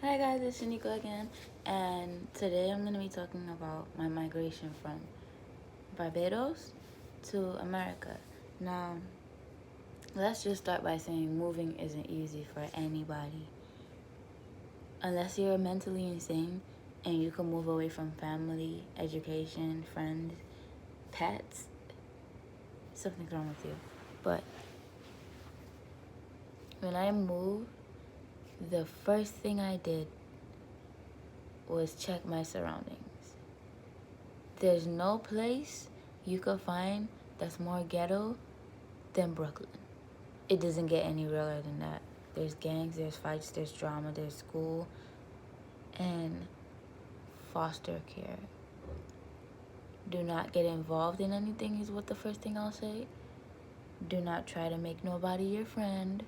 Hi guys, it's Shaniko again, and today I'm going to be talking about my migration from Barbados to America. Now, let's just start by saying moving isn't easy for anybody. Unless you're mentally insane and you can move away from family, education, friends, pets, something's wrong with you. But when I moved, the first thing I did was check my surroundings. There's no place you could find that's more ghetto than Brooklyn. It doesn't get any realer than that. There's gangs, there's fights, there's drama, there's school, and foster care. Do not get involved in anything is what the first thing I'll say. Do not try to make nobody your friend.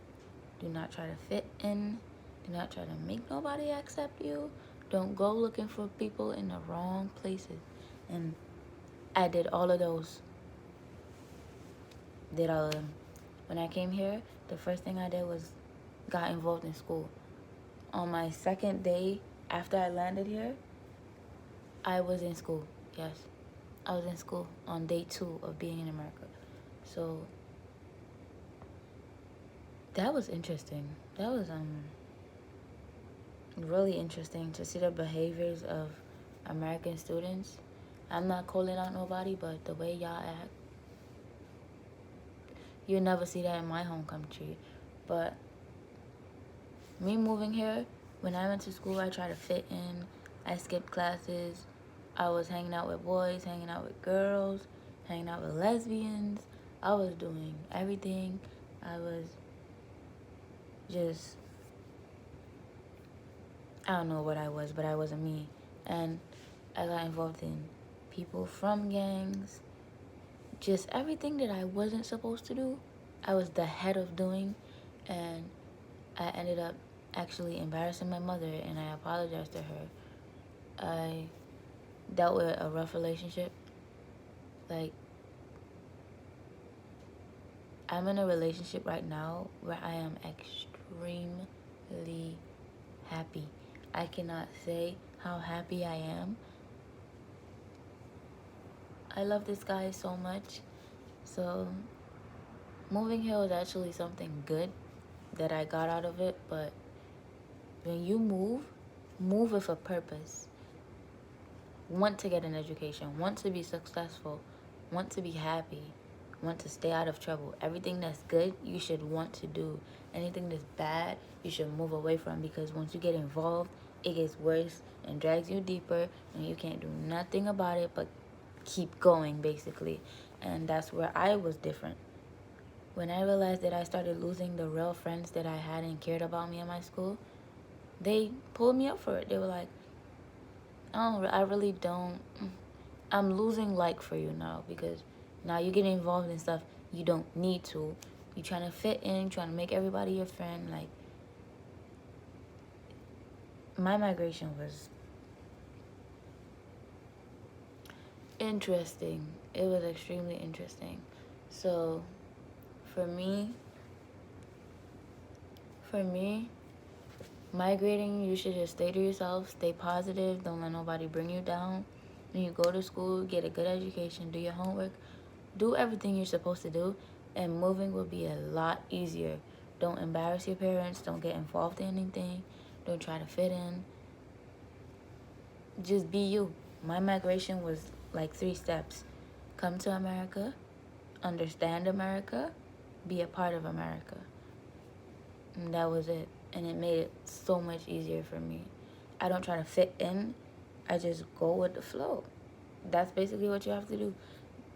Do not try to fit in. Do not try to make nobody accept you. Don't go looking for people in the wrong places. And I did all of those. Did all of them. When I came here, the first thing I did was got involved in school. On my second day after I landed here, I was in school. Yes, I was in school on day 2 of being in America. So that was interesting. That was really interesting to see the behaviors of American students. I'm not calling out nobody, but the way y'all act, you'll never see that in my home country. But me moving here, when I went to school, I tried to fit in. I skipped classes. I was hanging out with boys, hanging out with girls, hanging out with lesbians. I was doing everything. I was just, I don't know what I was, but I wasn't me. And I got involved in people from gangs. Just everything that I wasn't supposed to do, I was the head of doing. And I ended up actually embarrassing my mother, and I apologized to her. I dealt with a rough relationship. Like, I'm in a relationship right now where I am extremely happy. I cannot say how happy I am. I love this guy so much. So, moving here was actually something good that I got out of it. But when you move with a purpose. Want to get an education, want to be successful, want to be happy, want to stay out of trouble. Everything that's good, you should want to do. Anything that's bad, you should move away from, because once you get involved, it gets worse and drags you deeper, and you can't do nothing about it but keep going, basically. And that's where I was different. When I realized that I started losing the real friends that I had and cared about me in my school, they pulled me up for it. They were like, oh, I really don't. I'm losing like for you now, because now you're getting involved in stuff you don't need to. You're trying to fit in, trying to make everybody your friend. Like, my migration was interesting. It was extremely interesting. So, for me, migrating, you should just stay to yourself, stay positive, don't let nobody bring you down. When you go to school, get a good education, do your homework, do everything you're supposed to do, and moving will be a lot easier. Don't embarrass your parents, don't get involved in anything, don't try to fit in. Just be you. My migration was like 3 steps. Come to America, understand America, be a part of America. And that was it. And it made it so much easier for me. I don't try to fit in. I just go with the flow. That's basically what you have to do.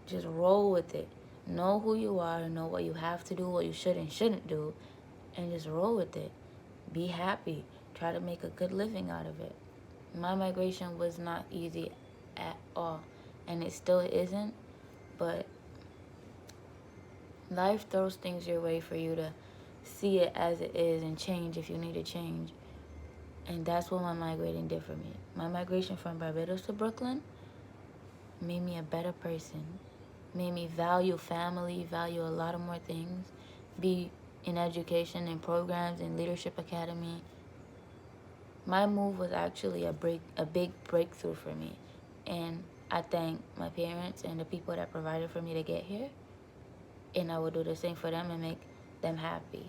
Just roll with it. Know who you are, know what you have to do, what you should and shouldn't do, and just roll with it. Be happy. Try to make a good living out of it. My migration was not easy at all, and it still isn't, but life throws things your way for you to see it as it is and change if you need to change. And that's what my migrating did for me. My migration from Barbados to Brooklyn made me a better person, made me value family, value a lot of more things, be in education and programs and leadership academy. my move was actually a big breakthrough for me. And I thank my parents and the people that provided for me to get here. And I will do the same for them and make them happy.